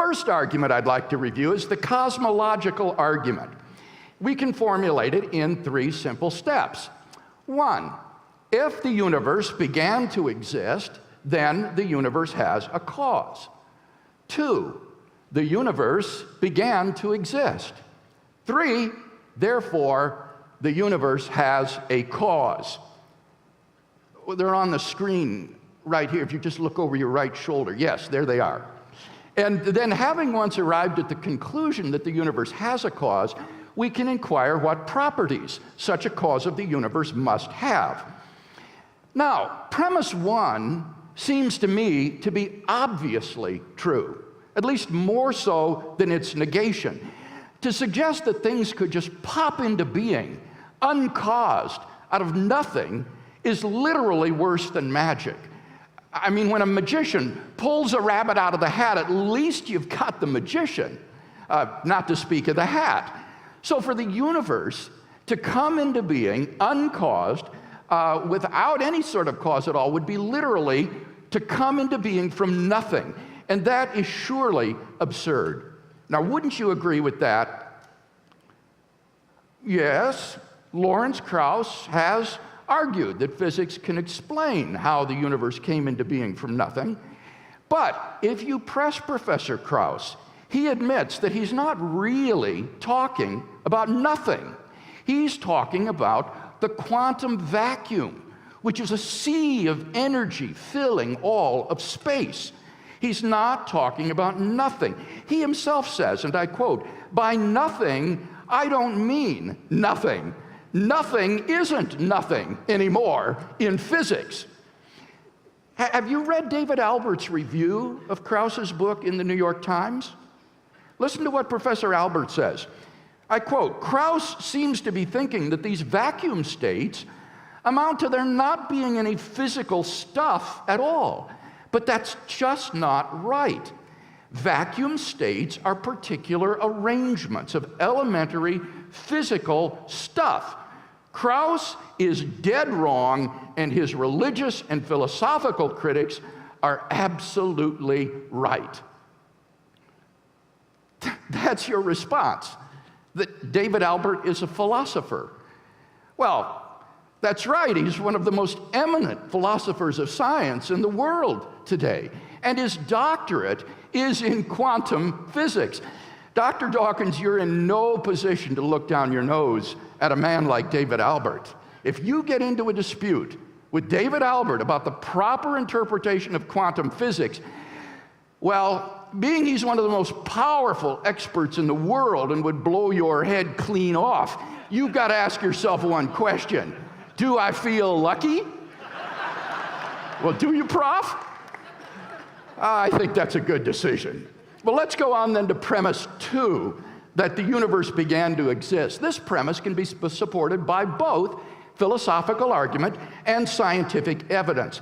first argument I'd like to review is the cosmological argument. We can formulate it in 3 simple steps. 1, if the universe began to exist, then the universe has a cause. 2, the universe began to exist. 3, therefore, the universe has a cause. They're on the screen right here, if you just look over your right shoulder. Yes, there they are. And then, having once arrived at the conclusion that the universe has a cause, we can inquire what properties such a cause of the universe must have. Now, premise 1 seems to me to be obviously true, at least more so than its negation. To suggest that things could just pop into being, uncaused, out of nothing, is literally worse than magic. I mean, when a magician pulls a rabbit out of the hat, at least you've got the magician, not to speak of the hat. So for the universe to come into being uncaused, without any sort of cause at all, would be literally to come into being from nothing. And that is surely absurd. Now, wouldn't you agree with that? Yes, Lawrence Krauss has argued that physics can explain how the universe came into being from nothing. But if you press Professor Krauss, he admits that he's not really talking about nothing. He's talking about the quantum vacuum, which is a sea of energy filling all of space. He's not talking about nothing. He himself says, and I quote, "By nothing, I don't mean nothing. Nothing isn't nothing anymore in physics." Have you read David Albert's review of Krauss's book in the New York Times? Listen to what Professor Albert says. I quote, "Krauss seems to be thinking that these vacuum states amount to there not being any physical stuff at all. But that's just not right. Vacuum states are particular arrangements of elementary physical stuff. Krauss is dead wrong, and his religious and philosophical critics are absolutely right." That's your response, that David Albert is a philosopher. Well, that's right. He's one of the most eminent philosophers of science in the world today, and his doctorate is in quantum physics. Dr. Dawkins, you're in no position to look down your nose at a man like David Albert. If you get into a dispute with David Albert about the proper interpretation of quantum physics, well, being he's one of the most powerful experts in the world and would blow your head clean off, you've got to ask yourself one question. Do I feel lucky? Well, do you, Prof? I think that's a good decision. Well, let's go on then to premise 2, that the universe began to exist. This premise can be supported by both philosophical argument and scientific evidence.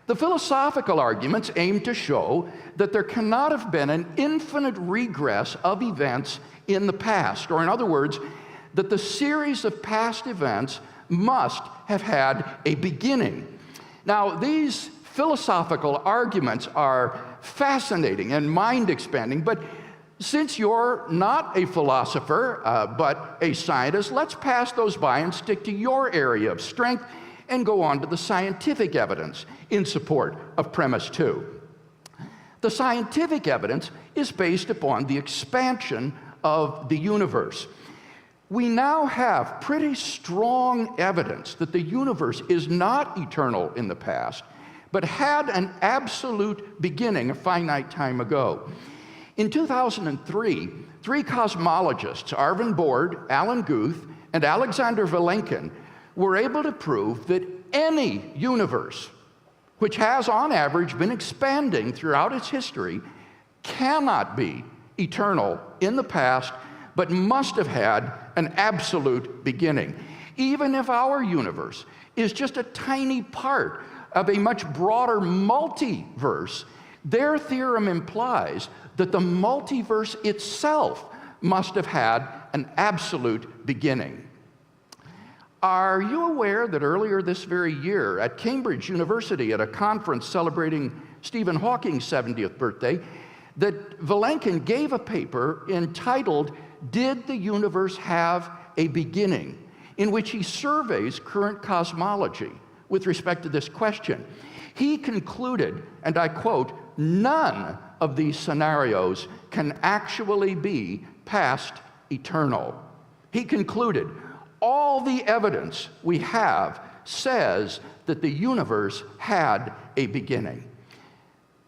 The philosophical arguments aim to show that there cannot have been an infinite regress of events in the past, or in other words, that the series of past events must have had a beginning. Now, these philosophical arguments are fascinating and mind-expanding, but since you're not a philosopher, but a scientist, let's pass those by and stick to your area of strength and go on to the scientific evidence in support of premise 2. The scientific evidence is based upon the expansion of the universe. We now have pretty strong evidence that the universe is not eternal in the past, but had an absolute beginning a finite time ago. In 2003, 3 cosmologists, Arvin Bord, Alan Guth, and Alexander Vilenkin, were able to prove that any universe, which has on average been expanding throughout its history, cannot be eternal in the past, but must have had an absolute beginning. Even if our universe is just a tiny part of a much broader multiverse, their theorem implies that the multiverse itself must have had an absolute beginning. Are you aware that earlier this very year at Cambridge University, at a conference celebrating Stephen Hawking's 70th birthday, that Vilenkin gave a paper entitled, "Did the Universe Have a Beginning?" in which he surveys current cosmology with respect to this question. He concluded, and I quote, "None of these scenarios can actually be past eternal." He concluded, all the evidence we have says that the universe had a beginning.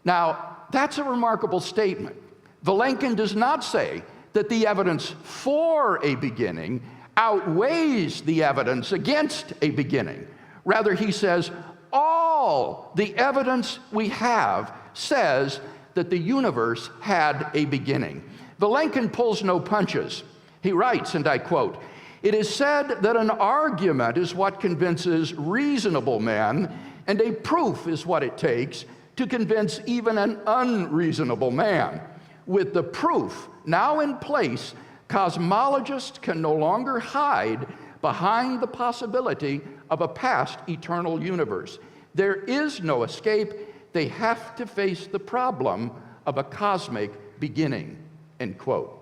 Now, that's a remarkable statement. Vilenkin does not say that the evidence for a beginning outweighs the evidence against a beginning. Rather, he says, all the evidence we have says that the universe had a beginning. Vilenkin pulls no punches. He writes, and I quote, "It is said that an argument is what convinces reasonable men, and a proof is what it takes to convince even an unreasonable man. With the proof now in place, cosmologists can no longer hide behind the possibility of a past eternal universe. There is no escape. They have to face the problem of a cosmic beginning," end quote.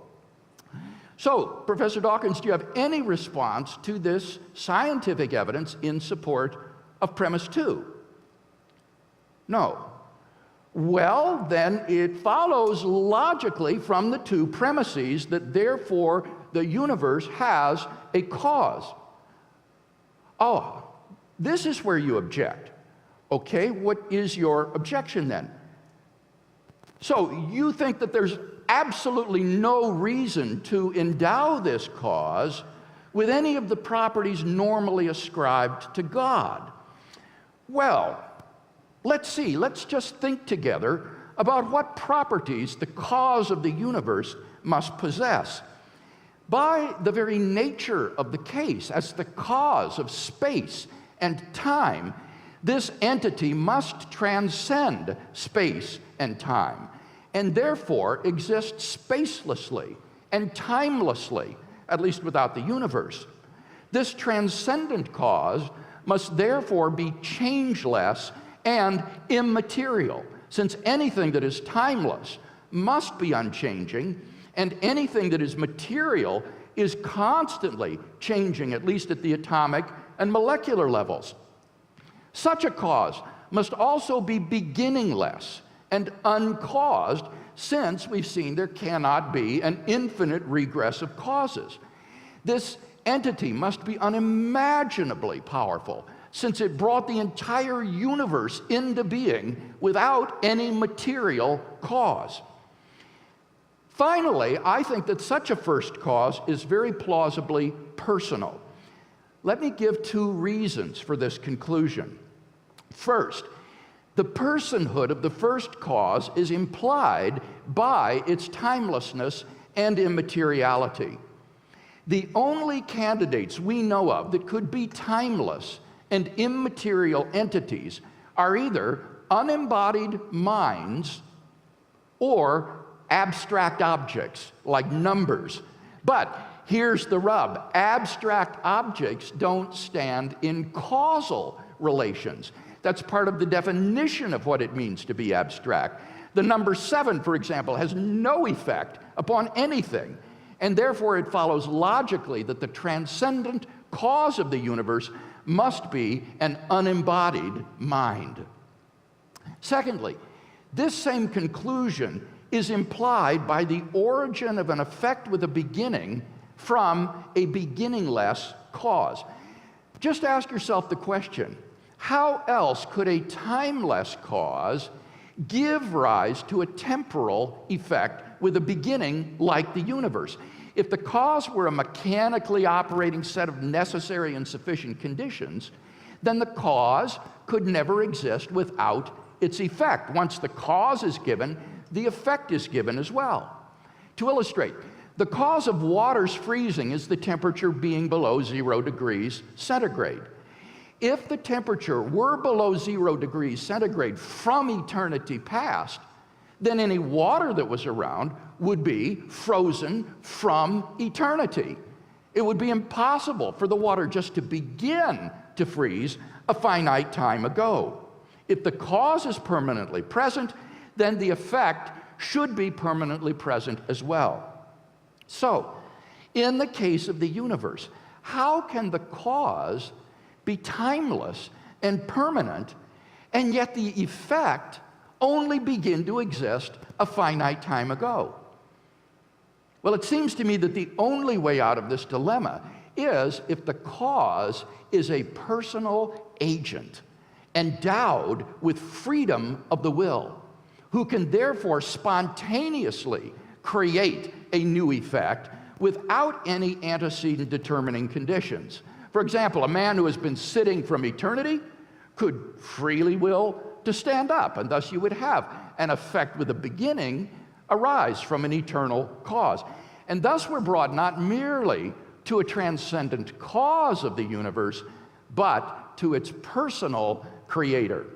So, Professor Dawkins, do you have any response to this scientific evidence in support of premise 2? No. Well, then it follows logically from the two premises that therefore the universe has a cause. Oh, this is where you object. Okay, what is your objection then? So you think that there's absolutely no reason to endow this cause with any of the properties normally ascribed to God. Well, let's see, let's just think together about what properties the cause of the universe must possess. By the very nature of the case, as the cause of space and time, this entity must transcend space and time, and therefore exist spacelessly and timelessly, at least without the universe. This transcendent cause must therefore be changeless and immaterial, since anything that is timeless must be unchanging, and anything that is material is constantly changing, at least at the atomic and molecular levels. Such a cause must also be beginningless and uncaused, since we've seen there cannot be an infinite regress of causes. This entity must be unimaginably powerful, since it brought the entire universe into being without any material cause. Finally, I think that such a first cause is very plausibly personal. Let me give two reasons for this conclusion. First, the personhood of the first cause is implied by its timelessness and immateriality. The only candidates we know of that could be timeless and immaterial entities are either unembodied minds or abstract objects like numbers. But here's the rub. Abstract objects don't stand in causal relations. That's part of the definition of what it means to be abstract. The number 7, for example, has no effect upon anything, and therefore it follows logically that the transcendent cause of the universe must be an unembodied mind. Secondly, this same conclusion is implied by the origin of an effect with a beginning from a beginningless cause. Just ask yourself the question, how else could a timeless cause give rise to a temporal effect with a beginning like the universe? If the cause were a mechanically operating set of necessary and sufficient conditions, then the cause could never exist without its effect. Once the cause is given, the effect is given as well. To illustrate, the cause of water's freezing is the temperature being below 0 degrees centigrade. If the temperature were below 0 degrees centigrade from eternity past, then any water that was around would be frozen from eternity. It would be impossible for the water just to begin to freeze a finite time ago. If the cause is permanently present, then the effect should be permanently present as well. So, in the case of the universe, how can the cause be timeless and permanent, and yet the effect only begin to exist a finite time ago? Well, it seems to me that the only way out of this dilemma is if the cause is a personal agent endowed with freedom of the will, who can therefore spontaneously create a new effect without any antecedent determining conditions. For example, a man who has been sitting from eternity could freely will to stand up, and thus you would have an effect with a beginning arise from an eternal cause. And thus we're brought not merely to a transcendent cause of the universe, but to its personal creator.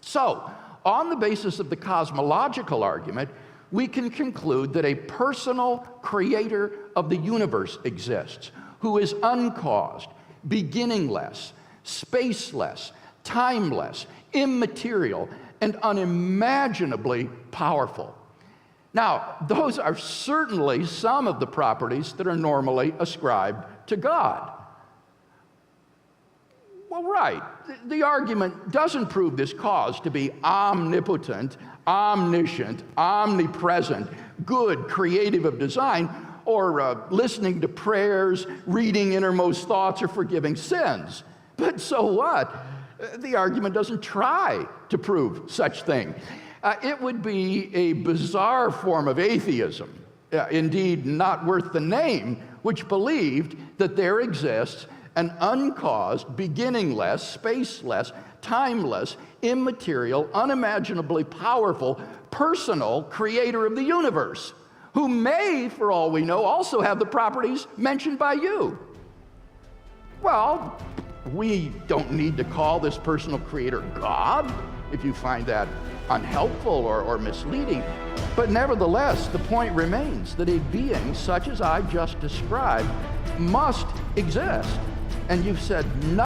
So, on the basis of the cosmological argument, we can conclude that a personal creator of the universe exists, who is uncaused, beginningless, spaceless, timeless, immaterial, and unimaginably powerful. Now, those are certainly some of the properties that are normally ascribed to God. Well, right, the argument doesn't prove this cause to be omnipotent, omniscient, omnipresent, good, creative of design, or listening to prayers, reading innermost thoughts, or forgiving sins. But so what? The argument doesn't try to prove such thing. It would be a bizarre form of atheism, indeed not worth the name, which believed that there exists an uncaused, beginningless, spaceless, timeless, immaterial, unimaginably powerful, personal creator of the universe, who may, for all we know, also have the properties mentioned by you. Well, we don't need to call this personal creator God, if you find that unhelpful or misleading. But nevertheless, the point remains that a being such as I just described must exist. And you've said nothing